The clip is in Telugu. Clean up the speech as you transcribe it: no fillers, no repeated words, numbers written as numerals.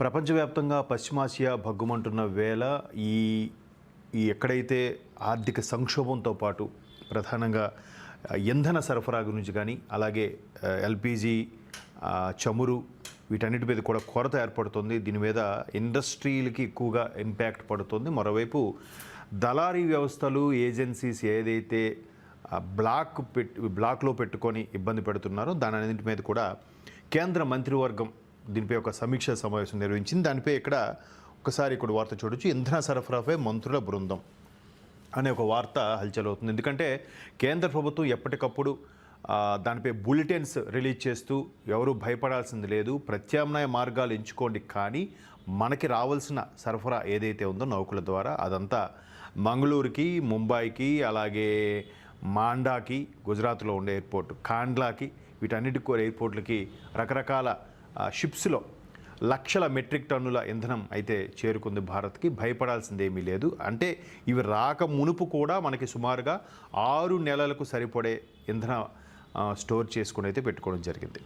ప్రపంచవ్యాప్తంగా పశ్చిమాసియా భగ్గుమంటున్న వేళ ఈ ఈ ఎక్కడైతే ఆర్థిక సంక్షోభంతో పాటు ప్రధానంగా ఇంధన సరఫరా గురించి కానీ అలాగే ఎల్పిజి చమురు వీటన్నిటి మీద కూడా కొరత ఏర్పడుతుంది. దీని మీద ఇండస్ట్రీలకి ఎక్కువగా ఇంపాక్ట్ పడుతుంది. మరోవైపు దళారీ వ్యవస్థలు ఏజెన్సీస్ ఏదైతే బ్లాక్లో పెట్టుకొని ఇబ్బంది పెడుతున్నారో దాని అన్నింటి మీద కూడా కేంద్ర మంత్రివర్గం దీనిపై ఒక సమీక్ష సమావేశం నిర్వహించింది. దానిపై ఇక్కడ వార్త చూడొచ్చు. ఇంధన సరఫరాపై మంత్రుల బృందం అనే ఒక వార్త హల్చల్ అవుతుంది. ఎందుకంటే కేంద్ర ప్రభుత్వం ఎప్పటికప్పుడు దానిపై బులెటిన్స్ రిలీజ్ చేస్తూ ఎవరు భయపడాల్సింది లేదు, ప్రత్యామ్నాయ మార్గాలు ఎంచుకోండి, కానీ మనకి రావాల్సిన సరఫరా ఏదైతే ఉందో నౌకల ద్వారా అదంతా మంగళూరుకి, ముంబైకి, అలాగే మాండాకి, గుజరాత్లో ఉండే ఎయిర్పోర్ట్ కాండ్లాకి, వీటన్నిటికి కూడా ఎయిర్పోర్ట్లకి రకరకాల షిప్స్లో లక్షల మెట్రిక్ టన్నుల ఇంధనం అయితే చేరుకుంది భారత్కి. భయపడాల్సిందేమీ లేదు. అంటే ఇవి రాక మునుపు కూడా మనకి సుమారుగా 6 నెలలకు సరిపడే ఇంధన స్టోర్ చేసుకుని అయితే పెట్టుకోవడం జరిగింది.